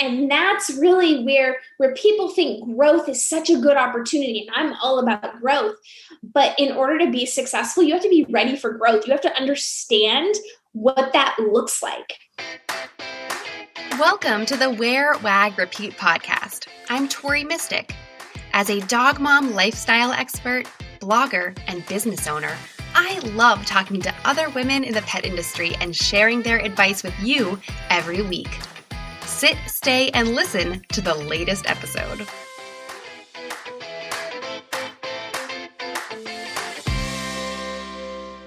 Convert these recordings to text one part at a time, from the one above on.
And that's really where people think growth is such a good opportunity. And I'm all about growth. But in order to be successful, you have to be ready for growth. You have to understand what that looks like. Welcome to the Wear, Wag, Repeat podcast. I'm Tori Mystic. As a dog mom lifestyle expert, blogger, and business owner, I love talking to other women in the pet industry and sharing their advice with you every week. Sit, stay, and listen to the latest episode.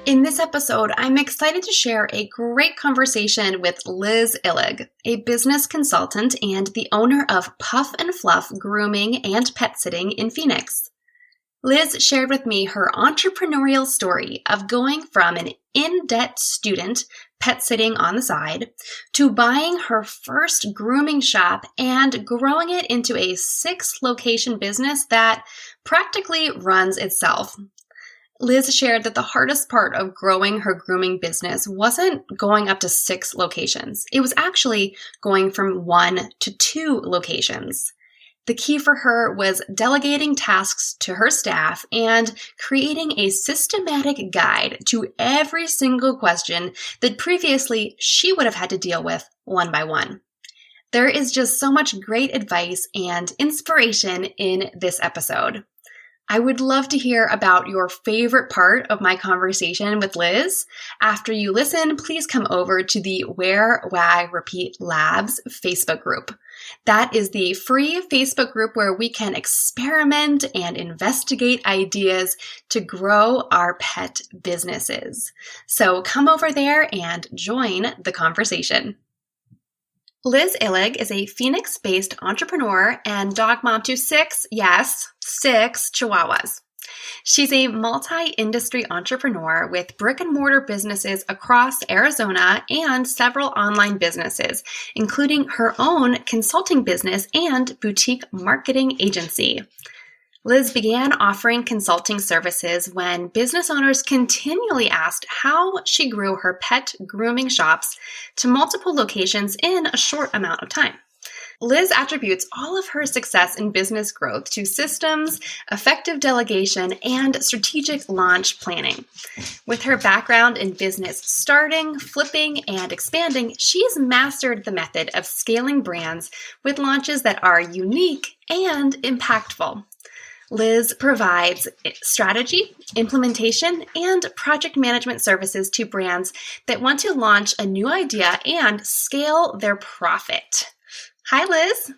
In this episode, I'm excited to share a great conversation with Liz Illg, a business consultant and the owner of Puff and Fluff Grooming and Pet Sitting in Phoenix. Liz shared with me her entrepreneurial story of going from an in-debt student pet sitting on the side to buying her first grooming shop and growing it into a 6-location business that practically runs itself. Liz shared that the hardest part of growing her grooming business wasn't going up to 6 locations. It was actually going from 1 to 2 locations. The key for her was delegating tasks to her staff and creating a systematic guide to every single question that previously she would have had to deal with one by one. There is just so much great advice and inspiration in this episode. I would love to hear about your favorite part of my conversation with Liz. After you listen, please come over to the Wear, Wag, Repeat Labs Facebook group. That is the free Facebook group where we can experiment and investigate ideas to grow our pet businesses. So come over there and join the conversation. Liz Illg is a Phoenix-based entrepreneur and dog mom to 6 Chihuahuas. She's a multi-industry entrepreneur with brick-and-mortar businesses across Arizona and several online businesses, including her own consulting business and boutique marketing agency. Liz began offering consulting services when business owners continually asked how she grew her pet grooming shops to multiple locations in a short amount of time. Liz attributes all of her success in business growth to systems, effective delegation, and strategic launch planning. With her background in business starting, flipping, and expanding, she's mastered the method of scaling brands with launches that are unique and impactful. Liz provides strategy, implementation, and project management services to brands that want to launch a new idea and scale their profit. Hi, Liz.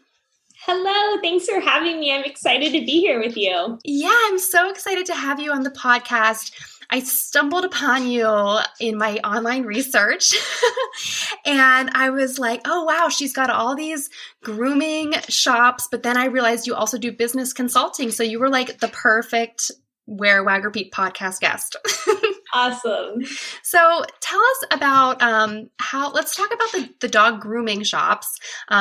Hello. Thanks for having me. I'm excited to be here with you. Yeah, I'm so excited to have you on the podcast. I stumbled upon you in my online research and I was like, oh, wow, she's got all these grooming shops. But then I realized you also do business consulting. So you were like the perfect Wear, Wag, Repeat podcast guest. Awesome. So tell us about let's talk about the dog grooming shops,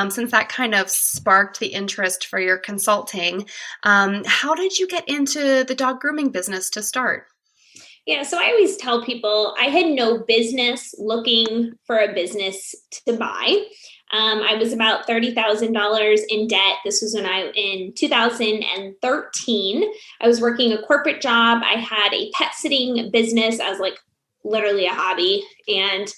since that kind of sparked the interest for your consulting. How did you get into the dog grooming business to start? Yeah, so I always tell people I had no business looking for a business to buy. I was about $30,000 in debt. This was in 2013. I was working a corporate job. I had a pet sitting business as like literally a hobby. And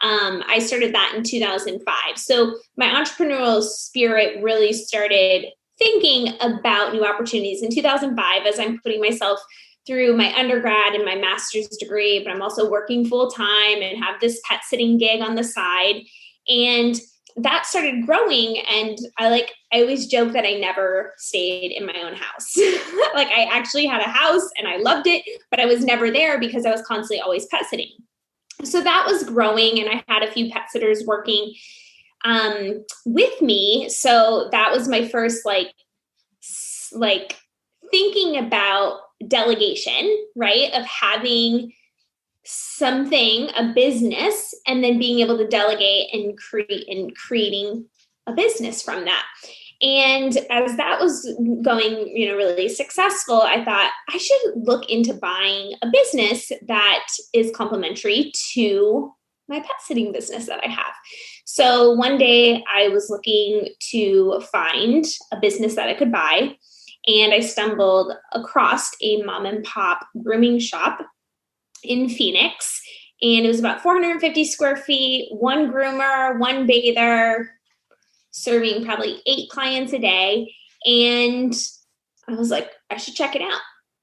I started that in 2005. So my entrepreneurial spirit really started thinking about new opportunities in 2005 as I'm putting myself through my undergrad and my master's degree, but I'm also working full time and have this pet sitting gig on the side. And that started growing. And I always joke that I never stayed in my own house. Like I actually had a house and I loved it, but I was never there because I was constantly always pet sitting. So that was growing and I had a few pet sitters working with me. So that was my first like thinking about delegation, right? Of having something, a business, and then being able to delegate and creating a business from that. And as that was going, really successful, I thought I should look into buying a business that is complementary to my pet sitting business that I have. So one day I was looking to find a business that I could buy, and I stumbled across a mom and pop grooming shop in Phoenix. And it was about 450 square feet, one groomer, one bather, serving probably 8 clients a day. And I was like, I should check it out.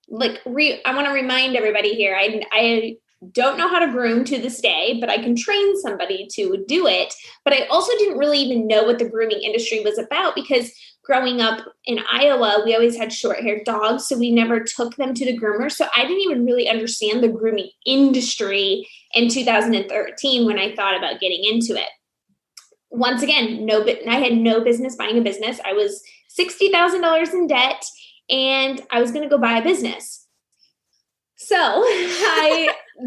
Like, I want to remind everybody here, I don't know how to groom to this day, but I can train somebody to do it. But I also didn't really even know what the grooming industry was about, because growing up in Iowa, we always had short-haired dogs, so we never took them to the groomer. So I didn't even really understand the grooming industry in 2013 when I thought about getting into it. Once again, I had no business buying a business. I was $60,000 in debt, and I was going to go buy a business. So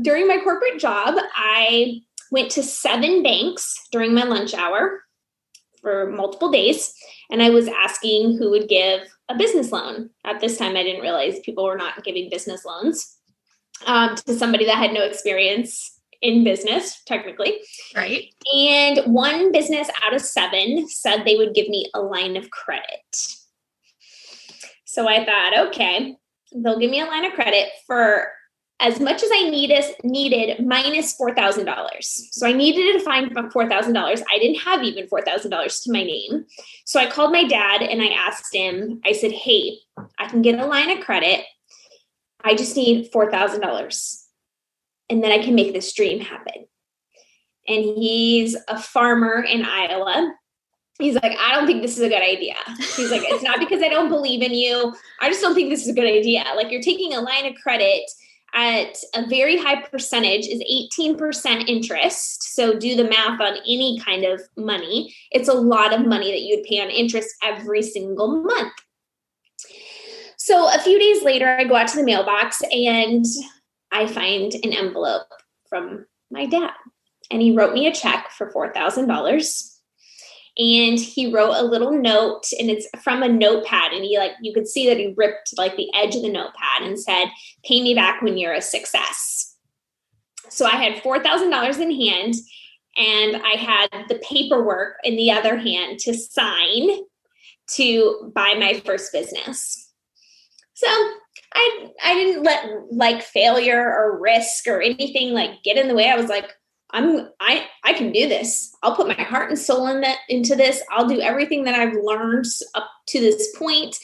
during my corporate job, I went to 7 banks during my lunch hour for multiple days, and I was asking who would give a business loan. At this time, I didn't realize people were not giving business loans to somebody that had no experience in business, technically. Right. And one business out of 7 said they would give me a line of credit. So I thought, okay, they'll give me a line of credit for as much as I needed minus $4,000. So I needed to find $4,000. I didn't have even $4,000 to my name. So I called my dad and I asked him, I said, hey, I can get a line of credit. I just need $4,000. And then I can make this dream happen. And he's a farmer in Iowa. He's like, I don't think this is a good idea. He's like, it's not because I don't believe in you. I just don't think this is a good idea. Like, you're taking a line of credit at a very high percentage, is 18% interest. So do the math on any kind of money. It's a lot of money that you'd pay on interest every single month. So a few days later, I go out to the mailbox and I find an envelope from my dad, and he wrote me a check for $4,000. And he wrote a little note, and it's from a notepad. And you could see that he ripped like the edge of the notepad and said, pay me back when you're a success. So I had $4,000 in hand, and I had the paperwork in the other hand to sign to buy my first business. So I didn't let like failure or risk or anything like get in the way. I was like, I can do this. I'll put my heart and soul into this. I'll do everything that I've learned up to this point.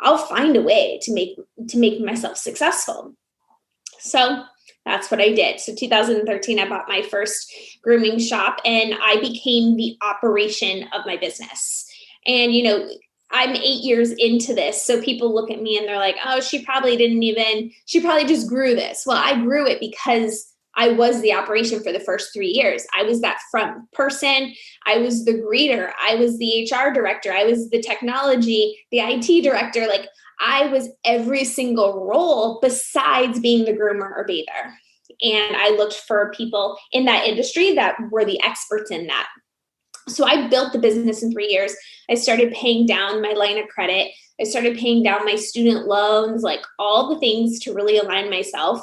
I'll find a way to make myself successful. So that's what I did. So 2013, I bought my first grooming shop, and I became the operation of my business. And, I'm 8 years into this. So people look at me and they're like, oh, she probably just grew this. Well, I grew it because I was the operation for the first 3 years. I was that front person. I was the greeter. I was the HR director. I was the technology, the IT director. Like, I was every single role besides being the groomer or bather. And I looked for people in that industry that were the experts in that. So I built the business in 3 years. I started paying down my line of credit. I started paying down my student loans, like all the things to really align myself.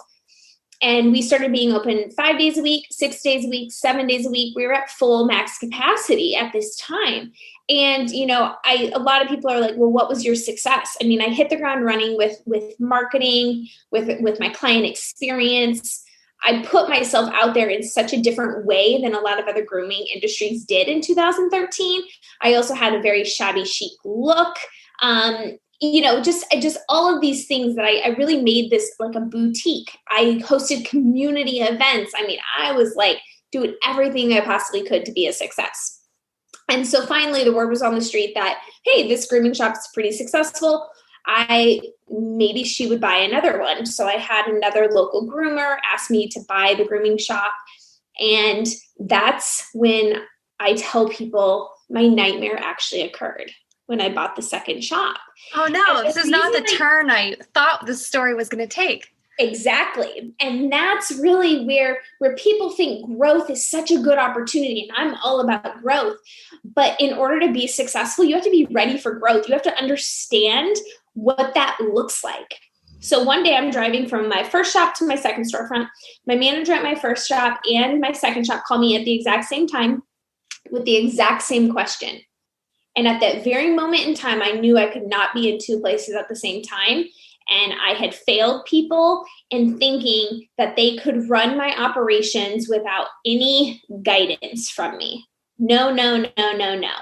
And we started being open 5 days a week, 6 days a week, 7 days a week. We were at full max capacity at this time. And, a lot of people are like, well, what was your success? I mean, I hit the ground running with marketing, with my client experience. I put myself out there in such a different way than a lot of other grooming industries did in 2013. I also had a very shabby chic look. Just all of these things that I really made this like a boutique. I hosted community events. I mean, I was like doing everything I possibly could to be a success. And so finally the word was on the street that, hey, this grooming shop is pretty successful. Maybe she would buy another one. So I had another local groomer ask me to buy the grooming shop. And that's when I tell people my nightmare actually occurred, when I bought the second shop. Oh no, this is not the turn I thought the story was going to take. Exactly. And that's really where people think growth is such a good opportunity. And I'm all about growth. But in order to be successful, you have to be ready for growth. You have to understand what that looks like. So one day I'm driving from my first shop to my second storefront. My manager at my first shop and my second shop call me at the exact same time with the exact same question. And at that very moment in time, I knew I could not be in two places at the same time. And I had failed people in thinking that they could run my operations without any guidance from me. No, no, no, no, no.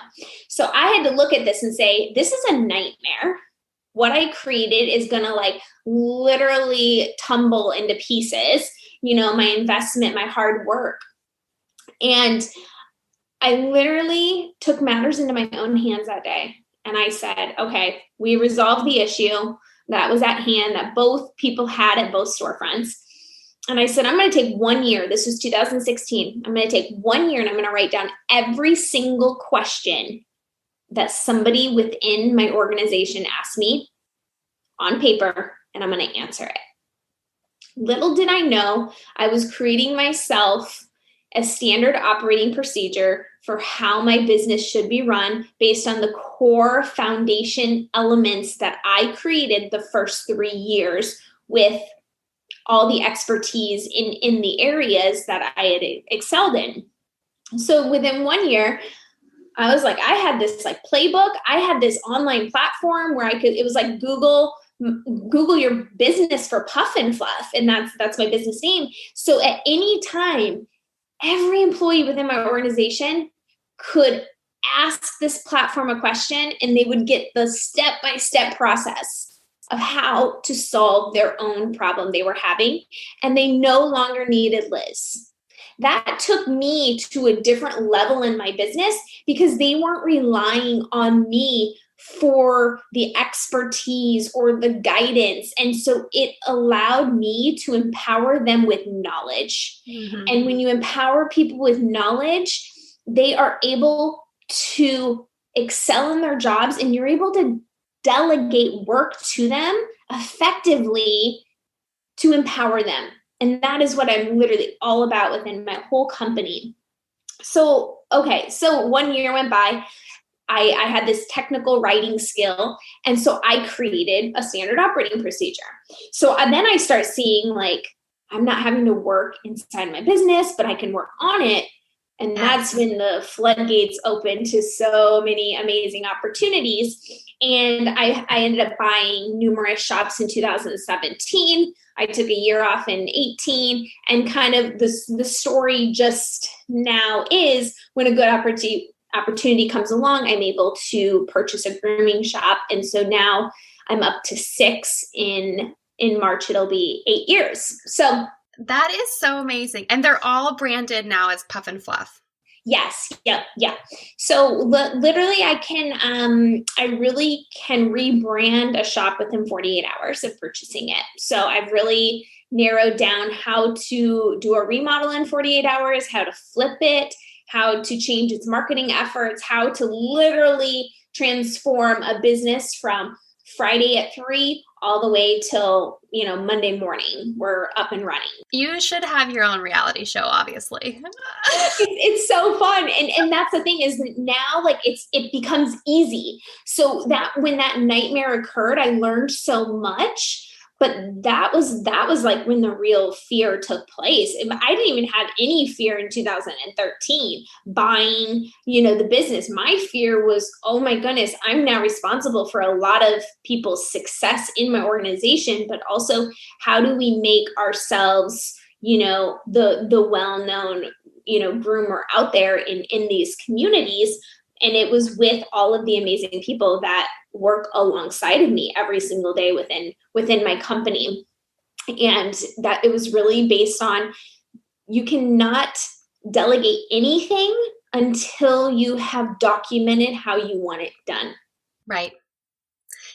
So I had to look at this and say, this is a nightmare. What I created is going to like literally tumble into pieces, my investment, my hard work. And I literally took matters into my own hands that day. And I said, okay, we resolved the issue that was at hand that both people had at both storefronts. And I said, I'm going to take 1 year. This was 2016. I'm going to take 1 year and I'm going to write down every single question that somebody within my organization asked me on paper, and I'm going to answer it. Little did I know I was creating myself a standard operating procedure for how my business should be run based on the core foundation elements that I created the first 3 years with all the expertise in the areas that I had excelled in. So within 1 year, I was like, I had this like playbook. I had this online platform where it was like Google your business for Puff and Fluff. And that's my business name. So at any time, every employee within my organization could ask this platform a question and they would get the step-by-step process of how to solve their own problem they were having. And they no longer needed Liz. That took me to a different level in my business because they weren't relying on me for the expertise or the guidance. And so it allowed me to empower them with knowledge. Mm-hmm. And when you empower people with knowledge, they are able to excel in their jobs and you're able to delegate work to them effectively to empower them. And that is what I'm literally all about within my whole company. So 1 year went by. I had this technical writing skill. And so I created a standard operating procedure. So then I start seeing like, I'm not having to work inside my business, but I can work on it. And that's when the floodgates open to so many amazing opportunities. And I ended up buying numerous shops in 2017. I took a year off in 18. And kind of the story just now is when a good opportunity comes along, I'm able to purchase a grooming shop. And so now I'm up to 6. In March, it'll be 8 years. So that is so amazing. And they're all branded now as Puff and Fluff. Yes. Yeah. So literally I really can rebrand a shop within 48 hours of purchasing it. So I've really narrowed down how to do a remodel in 48 hours, how to flip it, how to change its marketing efforts, how to literally transform a business from Friday at 3 all the way till, Monday morning, we're up and running. You should have your own reality show, obviously. It's so fun. And that's the thing is that now like it becomes easy. So that when that nightmare occurred, I learned so much. But that was like when the real fear took place. I didn't even have any fear in 2013 buying, the business. My fear was, oh my goodness, I'm now responsible for a lot of people's success in my organization, but also how do we make ourselves, the well-known, groomer out there in these communities. And it was with all of the amazing people that work alongside of me every single day within my company. And that it was really based on, you cannot delegate anything until you have documented how you want it done. Right.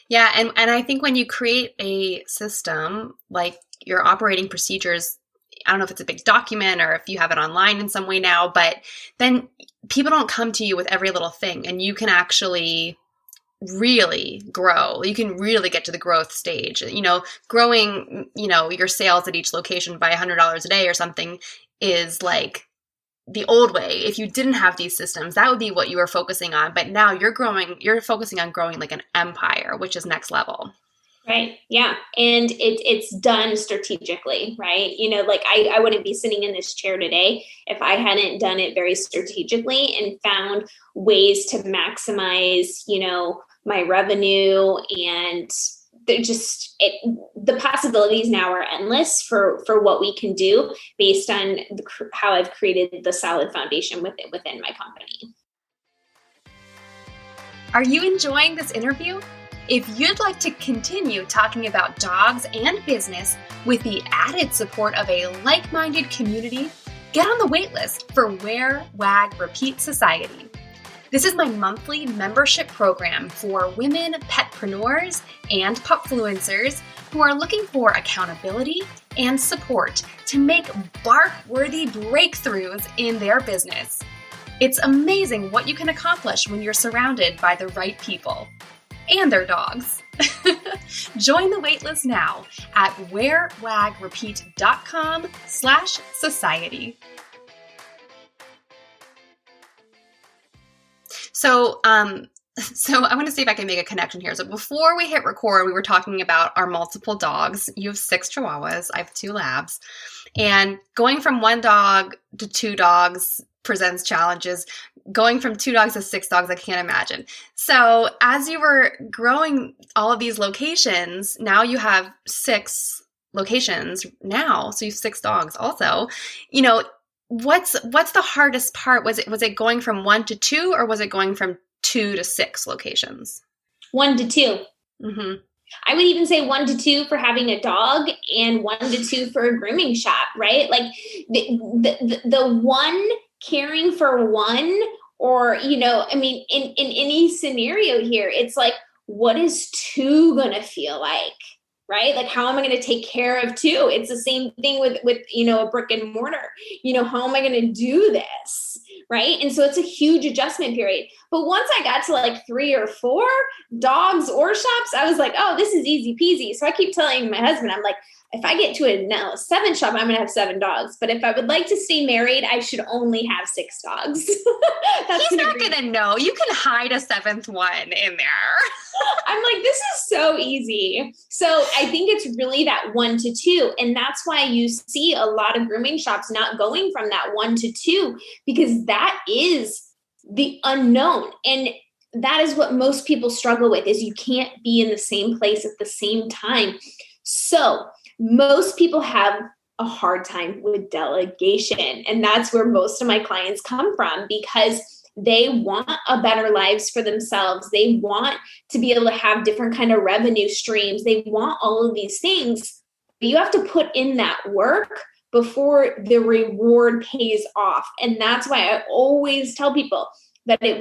Yeah. And I think when you create a system, like your operating procedures, I don't know if it's a big document or if you have it online in some way now, but then people don't come to you with every little thing and you can actually really grow. You can really get to the growth stage. Growing, your sales at each location by $100 a day or something is like the old way. If you didn't have these systems, that would be what you were focusing on. But now you're focusing on growing like an empire, which is next level. Right. Yeah. And it's done strategically, right? Like I wouldn't be sitting in this chair today if I hadn't done it very strategically and found ways to maximize, my revenue. And the possibilities now are endless for what we can do based on how I've created the solid foundation within my company. Are you enjoying this interview? If you'd like to continue talking about dogs and business with the added support of a like-minded community, get on the waitlist for Wear, Wag, Repeat Society. This is my monthly membership program for women petpreneurs and pupfluencers who are looking for accountability and support to make bark-worthy breakthroughs in their business. It's amazing what you can accomplish when you're surrounded by the right people. And their dogs. Join the waitlist now at wearwagrepeat.com/society. So I want to see if I can make a connection here. So before we hit record, we were talking about our multiple dogs. You have 6 Chihuahuas. I have 2 Labs. And going from 1 dog to 2 dogs presents challenges. Going from 2 dogs to 6 dogs, I can't imagine. So as you were growing all of these locations, now you have 6 locations now. So you have 6 dogs also. What's the hardest part? Was it going from 1 to 2, or was it going from 2 to 6 locations? 1 to 2. Mm-hmm. I would even say 1 to 2 for having a dog and 1 to 2 for a grooming shop, right? Like the one caring for one, or, in any scenario here, it's like, what is 2 going to feel like, right? Like, how am I going to take care of 2? It's the same thing with a brick and mortar. How am I going to do this? Right. And so it's a huge adjustment period. But once I got to like 3 or 4 dogs or shops, I was like, oh, this is easy peasy. So I keep telling my husband, I'm like, if I get to a 7th shop, I'm going to have 7 dogs. But if I would like to stay married, I should only have 6 dogs. He's not going to know. You can hide a 7th one in there. I'm like, this is so easy. So I think it's really that 1 to 2. And that's why you see a lot of grooming shops not going from that 1 to 2, because that is the unknown. And that is what most people struggle with, is you can't be in the same place at the same time. So most people have a hard time with delegation. And that's where most of my clients come from, because they want a better lives for themselves. They want to be able to have different kind of revenue streams. They want all of these things. But you have to put in that work before the reward pays off. And that's why I always tell people that I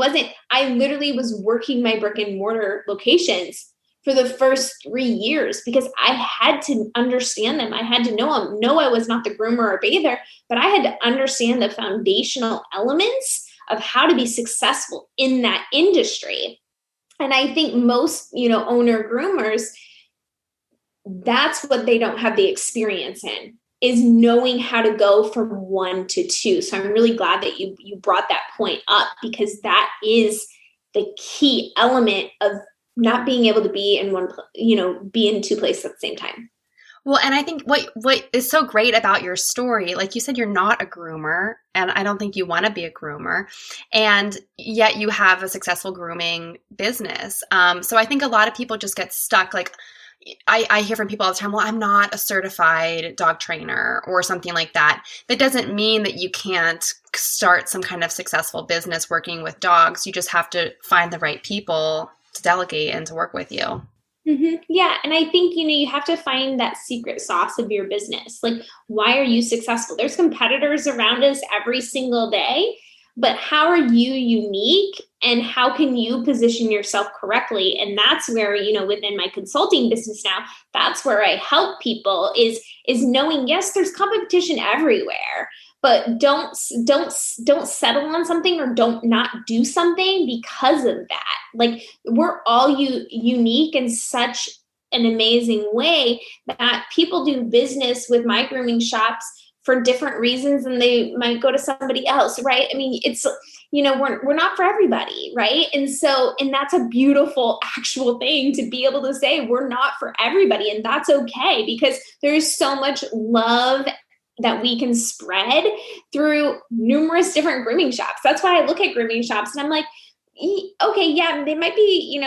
literally was working my brick and mortar locations for the first 3 years, because I had to understand them. I had to know them. No, I was not the groomer or bather, but I had to understand the foundational elements of how to be successful in that industry. And I think most, owner groomers, that's what they don't have the experience in, is knowing how to go from 1 to 2. So I'm really glad that you brought that point up, because that is the key element of not being able to be be in 2 places at the same time. Well, and I think what is so great about your story, like you said, you're not a groomer, and I don't think you want to be a groomer, and yet you have a successful grooming business. So I think a lot of people just get stuck. Like I hear from people all the time, well, I'm not a certified dog trainer or something like that. That doesn't mean that you can't start some kind of successful business working with dogs. You just have to find the right people to delegate and to work with you. Mm-hmm. Yeah. And I think, you have to find that secret sauce of your business. Like, why are you successful? There's competitors around us every single day, but how are you unique, and how can you position yourself correctly? And that's where, within my consulting business now, that's where I help people is knowing, yes, there's competition everywhere, but don't settle on something, or don't not do something because of that. Like, we're all unique in such an amazing way that people do business with my grooming shops for different reasons and they might go to somebody else, right? I mean, it's, we're not for everybody, right? And that's a beautiful actual thing to be able to say we're not for everybody. And that's okay, because there's so much love that we can spread through numerous different grooming shops. That's why I look at grooming shops and I'm like, okay, yeah, they might be,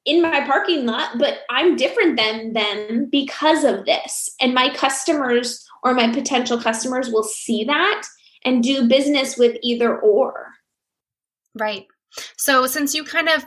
in my parking lot, but I'm different than them because of this. And my customers or my potential customers will see that and do business with either or. Right. So since you kind of,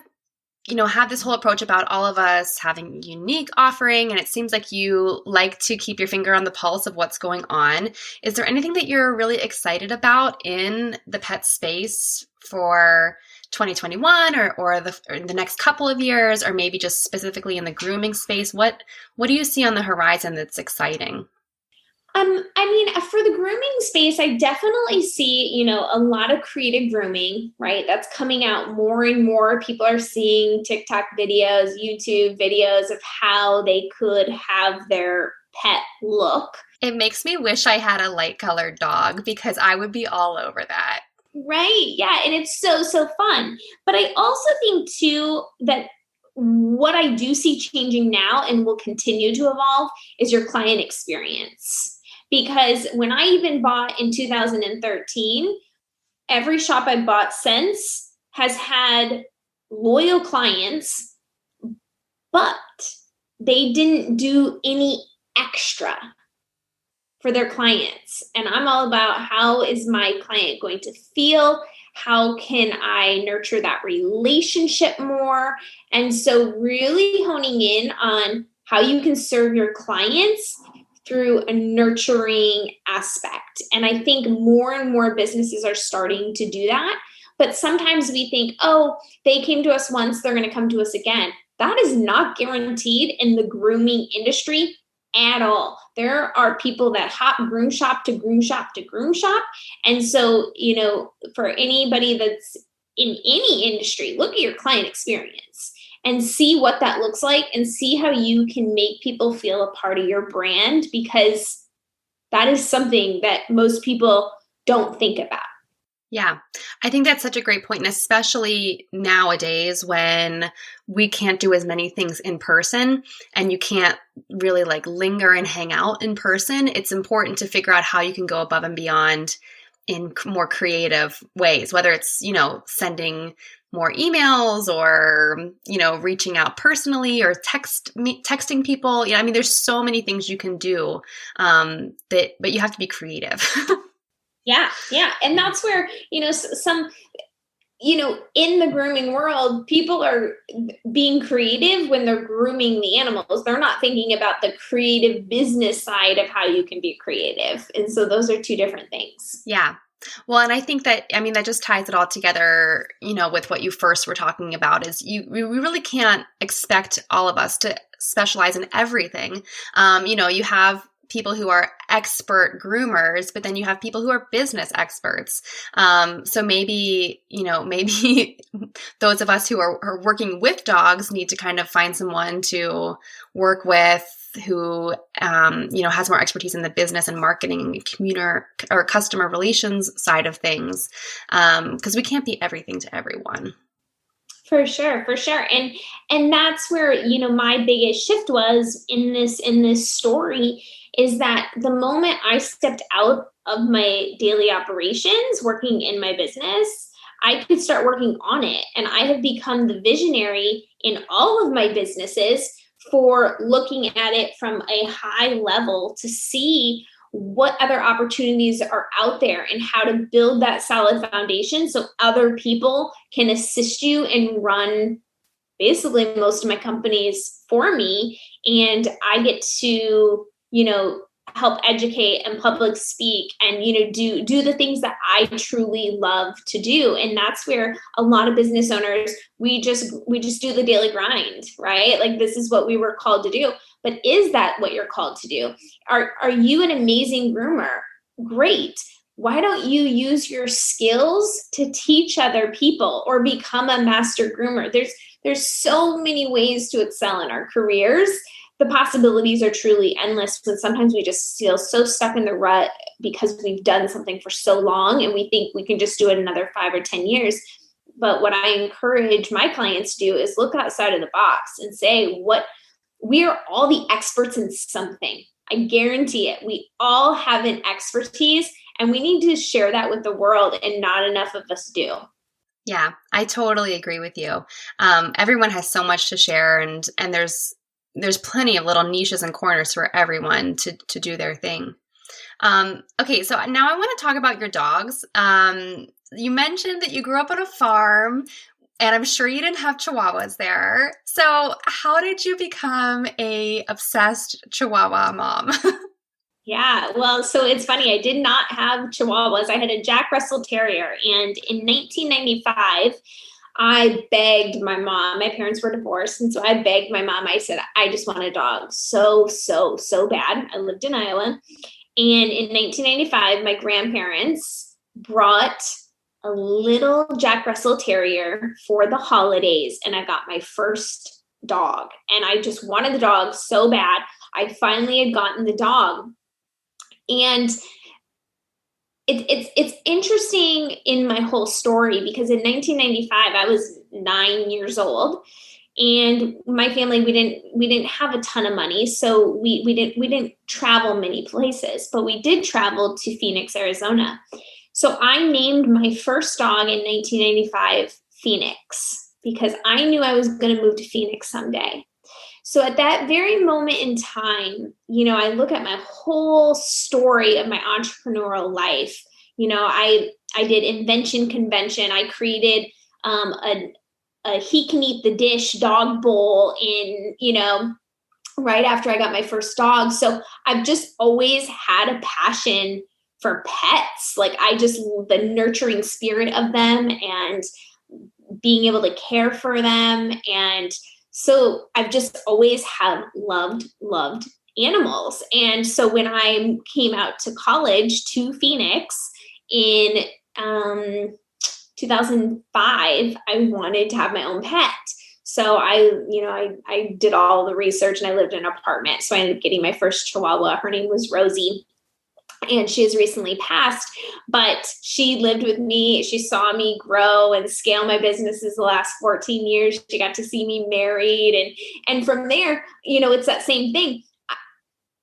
have this whole approach about all of us having unique offering, and it seems like you like to keep your finger on the pulse of what's going on, is there anything that you're really excited about in the pet space for 2021 or the next couple of years, or maybe just specifically in the grooming space? What do you see on the horizon that's exciting? For the grooming space, I definitely see, a lot of creative grooming, right? That's coming out more and more. People are seeing TikTok videos, YouTube videos of how they could have their pet look. It makes me wish I had a light colored dog, because I would be all over that. Right. Yeah. And it's so, so fun. But I also think too that what I do see changing now and will continue to evolve is your client experience. Because when I even bought in 2013, every shop I bought since has had loyal clients, but they didn't do any extra for their clients. And I'm all about, how is my client going to feel? How can I nurture that relationship more? And so really honing in on how you can serve your clients through a nurturing aspect. And I think more and more businesses are starting to do that. But sometimes we think, oh, they came to us once, they're going to come to us again. That is not guaranteed in the grooming industry at all. There are people that hop groom shop to groom shop to groom shop. And so, for anybody that's in any industry, look at your client experience and see what that looks like and see how you can make people feel a part of your brand, because that is something that most people don't think about. Yeah, I think that's such a great point, and especially nowadays when we can't do as many things in person and you can't really linger and hang out in person. It's important to figure out how you can go above and beyond in more creative ways, whether it's, sending more emails or, reaching out personally or texting people. There's so many things you can do, but you have to be creative. Yeah. And that's where, some, in the grooming world, people are being creative when they're grooming the animals. They're not thinking about the creative business side of how you can be creative. And so those are two different things. Yeah. Well, and I think that just ties it all together, with what you first were talking about, is we really can't expect all of us to specialize in everything. You have people who are expert groomers, but then you have people who are business experts. So maybe those of us who are working with dogs need to kind of find someone to work with who, has more expertise in the business and marketing, or customer relations side of things. Because we can't be everything to everyone. For sure. And that's where, my biggest shift was in this story, is that the moment I stepped out of my daily operations, working in my business, I could start working on it. And I have become the visionary in all of my businesses for looking at it from a high level to see what other opportunities are out there and how to build that solid foundation so other people can assist you and run basically most of my companies for me. And I get to, help educate and public speak and, do the things that I truly love to do. And that's where a lot of business owners, we just do the daily grind, right? This is what we were called to do. But is that what you're called to do? Are you an amazing groomer? Great. Why don't you use your skills to teach other people or become a master groomer? There's so many ways to excel in our careers the possibilities are truly endless, when sometimes we just feel so stuck in the rut because we've done something for so long and we think we can just do it another 5 or 10 years. But what I encourage my clients to do is look outside of the box and say, we are all the experts in something. I guarantee it. We all have an expertise, and we need to share that with the world, and not enough of us do. Yeah, I totally agree with you. Everyone has so much to share, and there's plenty of little niches and corners for everyone to do their thing. Okay, so now I want to talk about your dogs. You mentioned that you grew up on a farm, and I'm sure you didn't have Chihuahuas there. So how did you become a obsessed Chihuahua mom? Yeah, well, so it's funny. I did not have Chihuahuas. I had a Jack Russell Terrier. And in 1995, I begged my mom. My parents were divorced. And so I begged my mom. I said, I just want a dog so bad. I lived in Iowa. And in 1995, my grandparents brought a little Jack Russell Terrier for the holidays. And I got my first dog. And I just wanted the dog so bad. I finally had gotten the dog. And it's interesting in my whole story, because in 1995, I was 9 years old, and my family, we didn't have a ton of money. So we didn't travel many places, but we did travel to Phoenix, Arizona. So I named my first dog in 1995 Phoenix, because I knew I was going to move to Phoenix someday. So at that very moment in time, I look at my whole story of my entrepreneurial life. I did invention convention. I created a he can eat the dish dog bowl right after I got my first dog. So I've just always had a passion for pets. Like, the nurturing spirit of them and being able to care for them. And so I've just always loved animals. And so when I came out to college to Phoenix in 2005, I wanted to have my own pet. So I did all the research, and I lived in an apartment. So I ended up getting my first Chihuahua. Her name was Rosie. And she has recently passed, but she lived with me. She saw me grow and scale my businesses the last 14 years. She got to see me married. And from there, it's that same thing.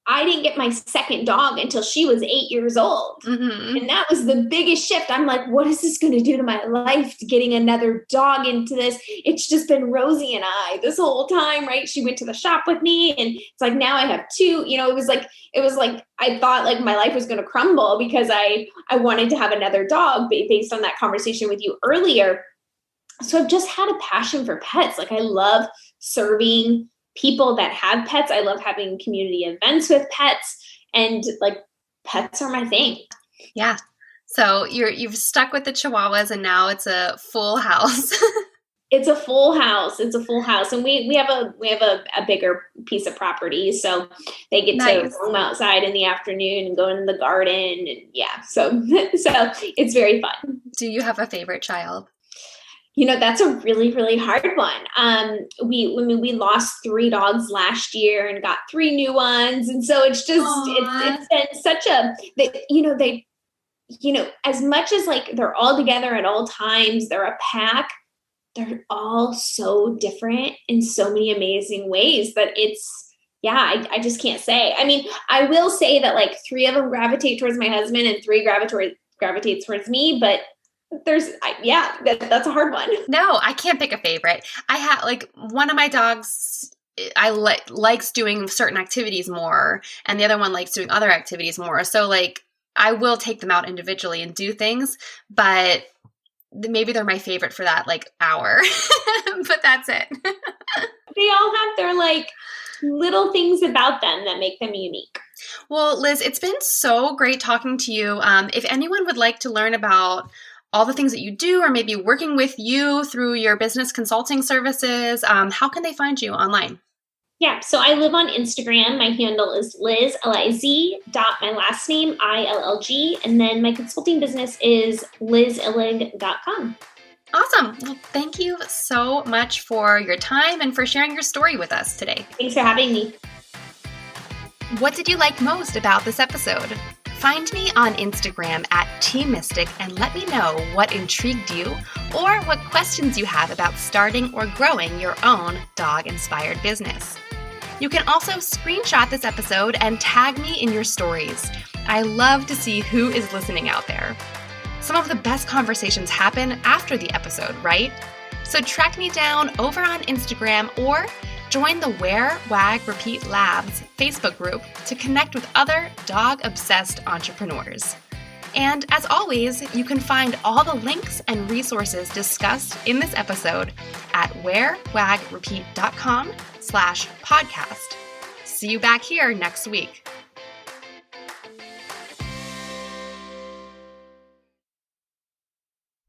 I didn't get my second dog until she was 8 years old. Mm-hmm. And that was the biggest shift. I'm like, what is this going to do to my life, getting another dog into this? It's just been Rosie and I this whole time, right? She went to the shop with me, and it's like, now I have two. It was like I thought like my life was going to crumble because I wanted to have another dog based on that conversation with you earlier. So I've just had a passion for pets. Like, I love serving people that have pets. I love having community events with pets, and like, pets are my thing. Yeah. So you've stuck with the Chihuahuas, and now it's a full house. It's a full house. It's a full house. And we have a bigger piece of property. So they get to roam outside in the afternoon and go in the garden. And yeah, so it's very fun. Do you have a favorite child? That's a really, really hard one. We lost 3 dogs last year and got 3 new ones. And so it's just, it's been such as much as like they're all together at all times, they're a pack, they're all so different in so many amazing ways that I just can't say. I mean, I will say that like 3 of them gravitate towards my husband and 3 gravitate towards me, but that's a hard one. No, I can't pick a favorite. I have like one of my dogs, likes doing certain activities more, and the other one likes doing other activities more. So like, I will take them out individually and do things, but maybe they're my favorite for that like hour, but that's it. They all have their like little things about them that make them unique. Well, Liz, it's been so great talking to you. If anyone would like to learn about all the things that you do, or maybe working with you through your business consulting services, how can they find you online? Yeah, so I live on Instagram. My handle is Liz, L-I-Z, my last name, I-L-L-G, and then my consulting business is lizillig.com. Awesome. Well, thank you so much for your time and for sharing your story with us today. Thanks for having me. What did you like most about this episode? Find me on Instagram at TMystic and let me know what intrigued you or what questions you have about starting or growing your own dog-inspired business. You can also screenshot this episode and tag me in your stories. I love to see who is listening out there. Some of the best conversations happen after the episode, right? So track me down over on Instagram or join the Wear, Wag, Repeat Labs Facebook group to connect with other dog-obsessed entrepreneurs. And as always, you can find all the links and resources discussed in this episode at wearwagrepeat.com/podcast. See you back here next week.